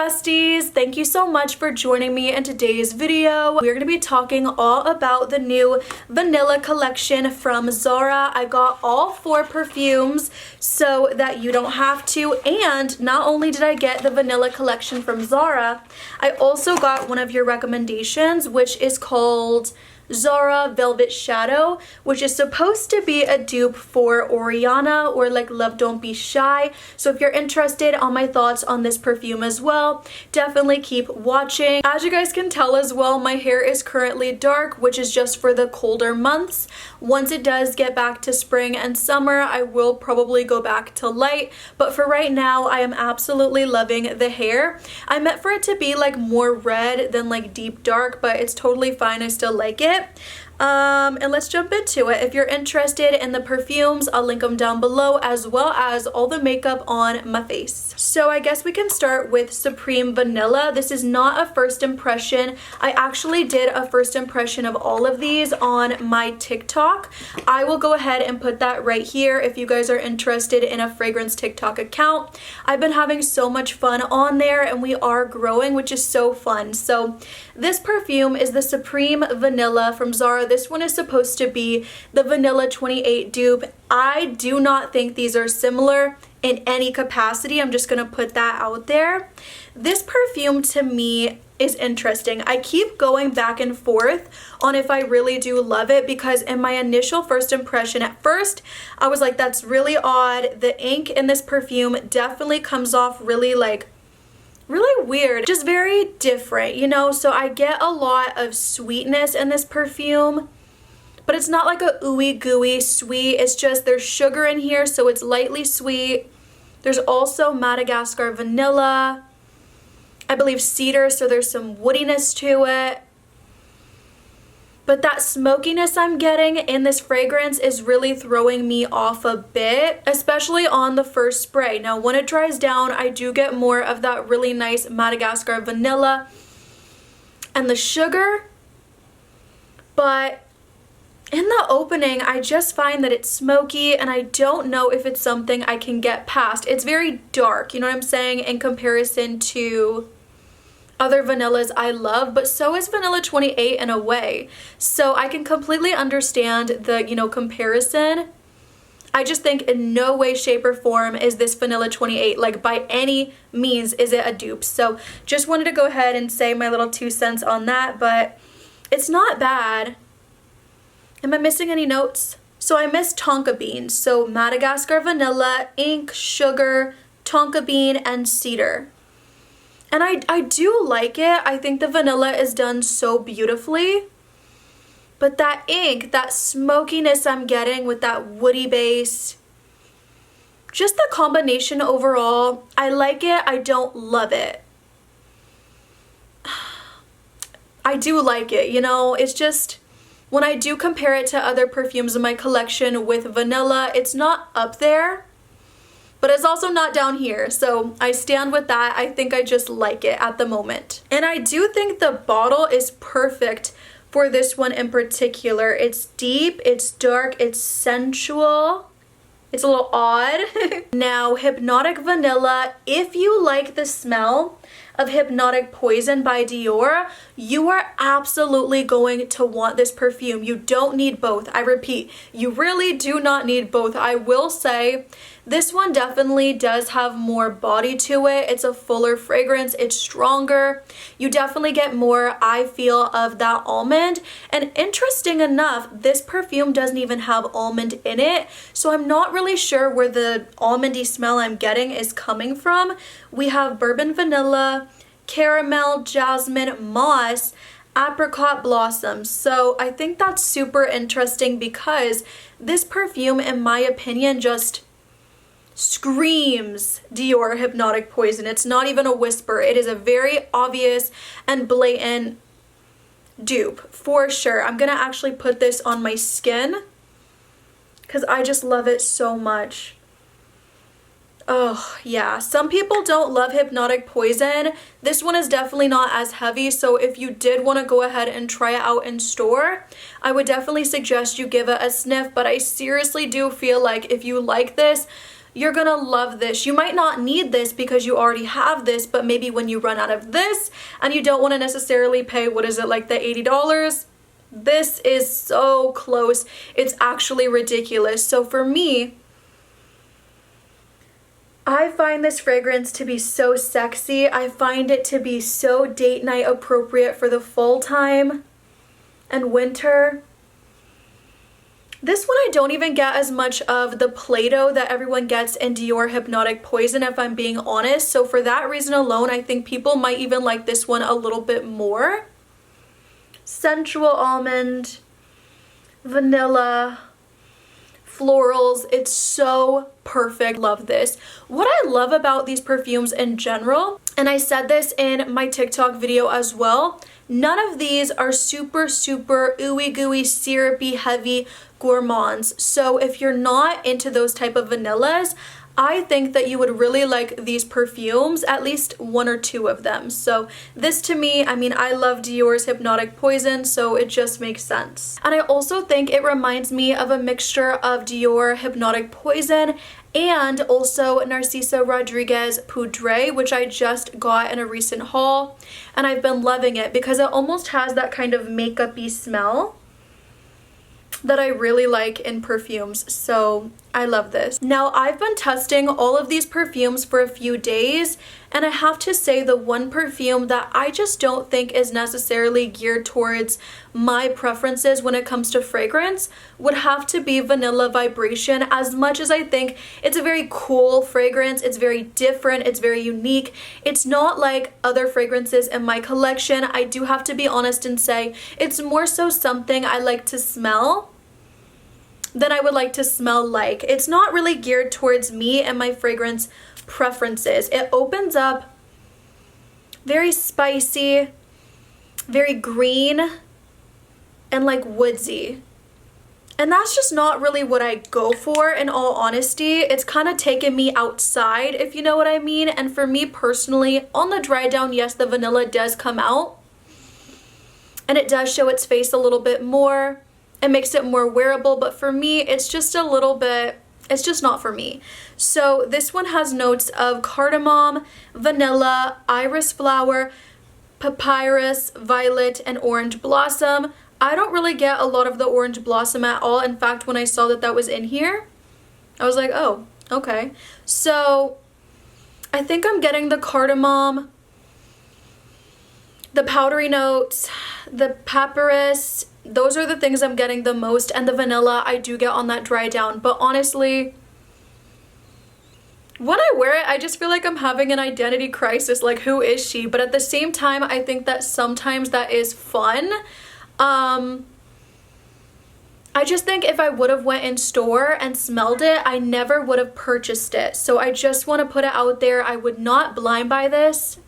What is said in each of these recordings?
besties! Thank you so much for joining me in today's video. We're going to be talking all about the new vanilla collection from Zara. I got all 4 perfumes so that you don't have to, and not only did I get the vanilla collection from Zara, I also got one of your recommendations, which is called ZARA Velvet Shadow, which is supposed to be a dupe for Oriana or like Love Don't Be Shy. So if you're interested on my thoughts on this perfume as well, definitely keep watching. As you guys can tell as well, my hair is currently dark, which is just for the colder months. Once it does get back to spring and summer, I will probably go back to light, but for right now I am absolutely loving the hair. I meant for it to be like more red than like deep dark, but it's totally fine. I still like it. And let's jump into it. If you're interested in the perfumes, I'll link them down below, as well as all the makeup on my face. So I guess we can start with Supreme Vanilla. This is not a first impression. I actually did a first impression of all of these on my TikTok. I will go ahead and put that right here if you guys are interested in a fragrance TikTok account. I've been having so much fun on there and we are growing, which is so fun. So this perfume is the Supreme Vanilla from Zara. This one is supposed to be the Vanilla 28 dupe. I do not think these are similar in any capacity. I'm just gonna put that out there. This perfume to me is interesting. I keep going back and forth on if I really do love it, because in my initial first impression, at first I was like, that's really odd. The ink in this perfume definitely comes off really weird, just very different, you know. So I get a lot of sweetness in this perfume, but it's not like a ooey gooey sweet. It's just there's sugar in here, so it's lightly sweet. There's also Madagascar vanilla, I believe cedar, so there's some woodiness to it. But that smokiness I'm getting in this fragrance is really throwing me off a bit, especially on the first spray. Now, when it dries down, I do get more of that really nice Madagascar vanilla and the sugar. But in the opening, I just find that it's smoky, and I don't know if it's something I can get past. It's very dark, you know what I'm saying, in comparison to other vanillas I love, but so is Vanilla 28 in a way. So I can completely understand the, you know, comparison. I just think in no way, shape, or form is this Vanilla 28, like by any means, is it a dupe. So just wanted to go ahead and say my little 2 cents on that, but it's not bad. Am I missing any notes? So I missed tonka bean. So Madagascar vanilla, ink, sugar, tonka bean, and cedar. And I do like it. I think the vanilla is done so beautifully. But that ink, that smokiness I'm getting with that woody base, just the combination overall, I like it. I don't love it. I do like it, you know. It's just, when I do compare it to other perfumes in my collection with vanilla, it's not up there, but it's also not down here. So I stand with that. I think I just like it at the moment. And I do think the bottle is perfect for this one in particular. It's deep, it's dark, it's sensual. It's a little odd. Now, Hypnotic Vanilla, if you like the smell of Hypnotic Poison by Dior, you are absolutely going to want this perfume. You don't need both. I repeat, you really do not need both. I will say this one definitely does have more body to it. It's a fuller fragrance. It's stronger. You definitely get more, I feel, of that almond. And interesting enough, this perfume doesn't even have almond in it. So I'm not really sure where the almondy smell I'm getting is coming from. We have bourbon vanilla, caramel, jasmine, moss, apricot blossoms. So I think that's super interesting, because this perfume, in my opinion, just screams Dior Hypnotic Poison. It's not even a whisper. It is a very obvious and blatant dupe for sure. I'm gonna actually put this on my skin because I just love it so much. Oh yeah, some people don't love Hypnotic Poison. This one is definitely not as heavy, so if you did want to go ahead and try it out in store, I would definitely suggest you give it a sniff. But I seriously do feel like if you like this, you're gonna love this. You might not need this because you already have this, but maybe when you run out of this and you don't want to necessarily pay, what is it, like the $80? This is so close. It's actually ridiculous. So for me, I find this fragrance to be so sexy. I find it to be so date night appropriate for the fall time and winter. This one I don't even get as much of the Play-Doh that everyone gets in Dior Hypnotic Poison, if I'm being honest. So for that reason alone, I think people might even like this one a little bit more. Sensual almond, vanilla, florals. It's so perfect. Love this. What I love about these perfumes in general, and I said this in my TikTok video as well, none of these are super ooey gooey, syrupy, heavy gourmands. So if you're not into those type of vanillas, I think that you would really like these perfumes, at least one or two of them. So this to me, I mean, I love Dior's Hypnotic Poison, so it just makes sense. And I also think it reminds me of a mixture of Dior Hypnotic Poison and also Narciso Rodriguez Poudre, which I just got in a recent haul. And I've been loving it because it almost has that kind of makeup-y smell that I really like in perfumes, so I love this. Now, I've been testing all of these perfumes for a few days, and I have to say the one perfume that I just don't think is necessarily geared towards my preferences when it comes to fragrance would have to be Vanilla Vibration. As much as I think it's a very cool fragrance, it's very different, it's very unique, it's not like other fragrances in my collection. I do have to be honest and say it's more so something I like to smell than I would like to smell like. It's not really geared towards me and my fragrance preferences. It opens up very spicy, very green, and like woodsy. And that's just not really what I go for, in all honesty. It's kind of taken me outside, if you know what I mean. And for me personally, on the dry down, yes, the vanilla does come out. And it does show its face a little bit more. It makes it more wearable, but for me, it's just a little bit, it's just not for me. So this one has notes of cardamom, vanilla, iris flower, papyrus, violet, and orange blossom. I don't really get a lot of the orange blossom at all. In fact, when I saw that that was in here, I was like, oh, okay. So I think I'm getting the cardamom, the powdery notes, the papyrus. Those are the things I'm getting the most, and the vanilla I do get on that dry down. But honestly, when I wear it, I just feel like I'm having an identity crisis, like who is she? But at the same time, I think that sometimes that is fun. I just think if I would have went in store and smelled it, I never would have purchased it. So I just want to put it out there. I would not blind buy this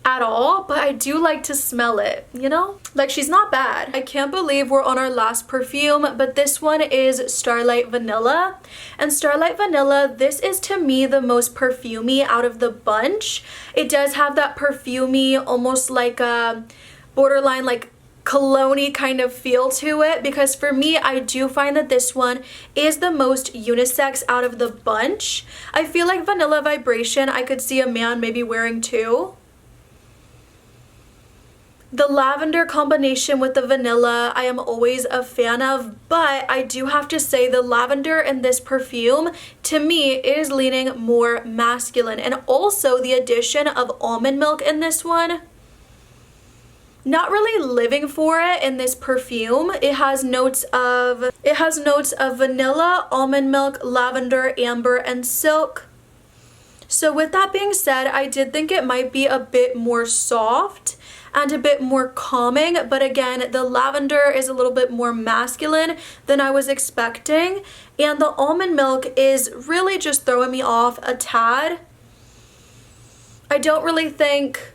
at all, but I do like to smell it, you know? Like, she's not bad. I can't believe we're on our last perfume, but this one is Starlight Vanilla. And Starlight Vanilla, this is to me the most perfumey out of the bunch. It does have that perfumey, almost like a borderline like cologne-y kind of feel to it, because for me, I do find that this one is the most unisex out of the bunch. I feel like Vanilla Vibration, I could see a man maybe wearing too. The lavender combination with the vanilla, I am always a fan of, but I do have to say the lavender in this perfume, to me, is leaning more masculine. And also the addition of almond milk in this one, not really living for it in this perfume. It has notes of vanilla, almond milk, lavender, amber, and silk. So with that being said, I did think it might be a bit more soft and a bit more calming, but again, the lavender is a little bit more masculine than I was expecting, and the almond milk is really just throwing me off a tad. I don't really think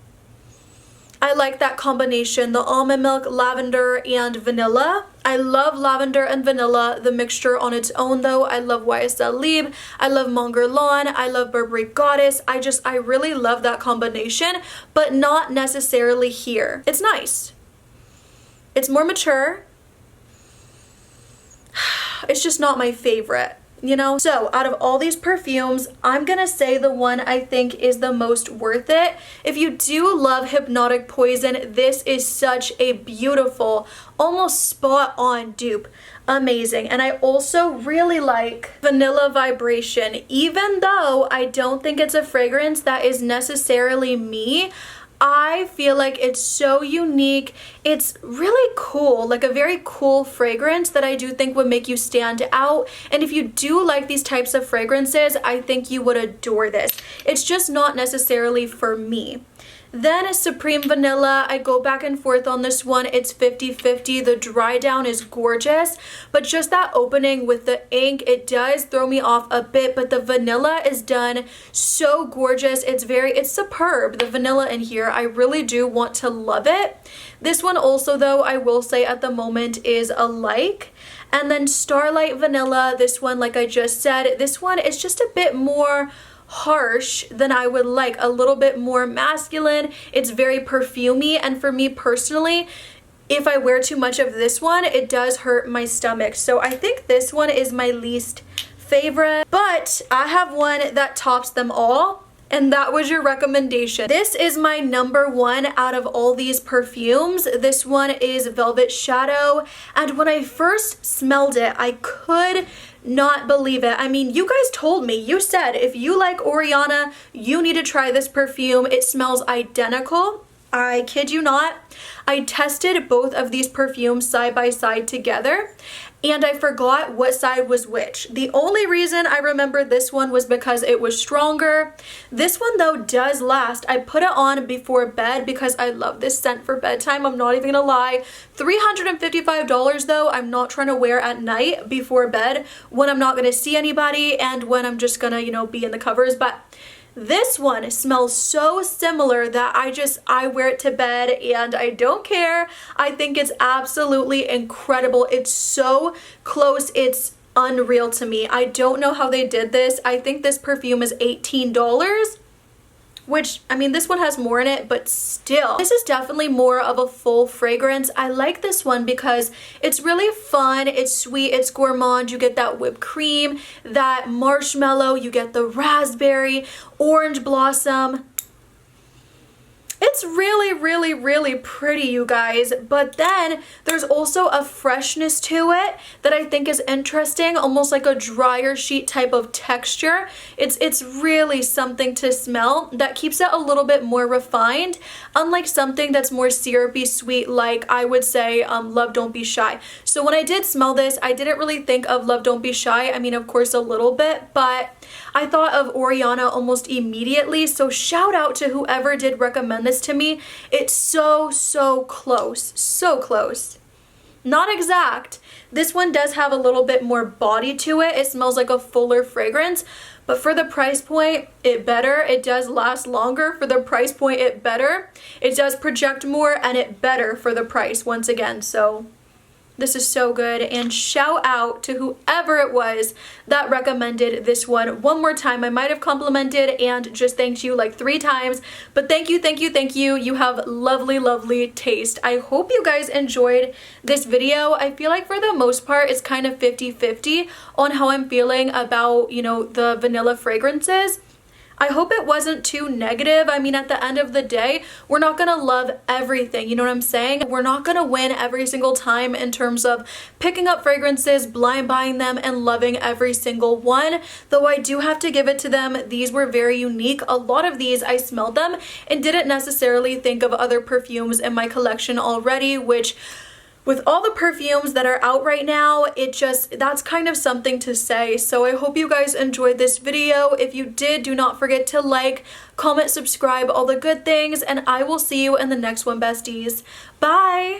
I like that combination, the almond milk, lavender, and vanilla. I love lavender and vanilla, the mixture on its own though. I love YSL Libre, I love Mon Guerlain, I love Burberry Goddess. I really love that combination, but not necessarily here. It's nice. It's more mature. It's just not my favorite. you know? So out of all these perfumes, I'm gonna say the one I think is the most worth it. If you do love Hypnotic Poison, this is such a beautiful, almost spot on dupe. Amazing. And I also really like Vanilla Vibration. Even though I don't think it's a fragrance that is necessarily me, I feel like it's so unique. It's really cool, like a very cool fragrance that I do think would make you stand out. And if you do like these types of fragrances, I think you would adore this. It's just not necessarily for me. Then Supreme Vanilla, I go back and forth on this one. It's 50-50. The dry down is gorgeous, but just that opening with the ink, it does throw me off a bit, but the vanilla is done so gorgeous. It's superb. The vanilla in here, I really do want to love it. This one also, though, I will say at the moment is a like. And then Starlight Vanilla, this one, like I just said, this one is just a bit more harsh than I would like, a little bit more masculine. It's very perfumey, and for me personally, if I wear too much of this one, it does hurt my stomach. So I think this one is my least favorite, but I have one that tops them all, and that was your recommendation. This is my number one out of all these perfumes. This one is Velvet Shadow, and when I first smelled it, I could not believe it. I mean, you guys told me, you said if you like Oriana, you need to try this perfume. It smells identical. I kid you not. I tested both of these perfumes side by side together, and I forgot what side was which. The only reason I remember this one was because it was stronger. This one, though, does last. I put it on before bed because I love this scent for bedtime. I'm not even gonna lie. $355 though, I'm not trying to wear at night before bed when I'm not gonna see anybody and when I'm just gonna, you know, be in the covers. But this one smells so similar that I wear it to bed and I don't care. I think it's absolutely incredible. It's so close. It's unreal to me. I don't know how they did this. I think this perfume is $18, which, I mean, this one has more in it, but still. This is definitely more of a full fragrance. I like this one because it's really fun, it's sweet, it's gourmand. You get that whipped cream, that marshmallow, you get the raspberry, orange blossom. It's really, really, really pretty, you guys. But then there's also a freshness to it that I think is interesting, almost like a dryer sheet type of texture. It's really something to smell that keeps it a little bit more refined, unlike something that's more syrupy sweet, like I would say Love Don't Be Shy. So when I did smell this, I didn't really think of Love Don't Be Shy. I mean, of course, a little bit, but I thought of Oriana almost immediately. So shout out to whoever did recommend this to me. It's so close, so close. Not exact. This one does have a little bit more body to it. It smells like a fuller fragrance, but for the price point, it better. It does last longer. For the price point, it better. It does project more, and it better for the price once again. So this is so good, and shout out to whoever it was that recommended this one. One more time, I might have complimented and just thanked you like 3 times, but thank you, thank you, thank you. You have lovely, lovely taste. I hope you guys enjoyed this video. I feel like for the most part, it's kind of 50-50 on how I'm feeling about, you know, the vanilla fragrances. I hope it wasn't too negative. I mean, at the end of the day, we're not gonna love everything, you know what I'm saying? We're not gonna win every single time in terms of picking up fragrances, blind buying them, and loving every single one. Though I do have to give it to them, these were very unique. A lot of these, I smelled them and didn't necessarily think of other perfumes in my collection already, which, with all the perfumes that are out right now, that's kind of something to say. So I hope you guys enjoyed this video. If you did, do not forget to like, comment, subscribe, all the good things, and I will see you in the next one, besties. Bye!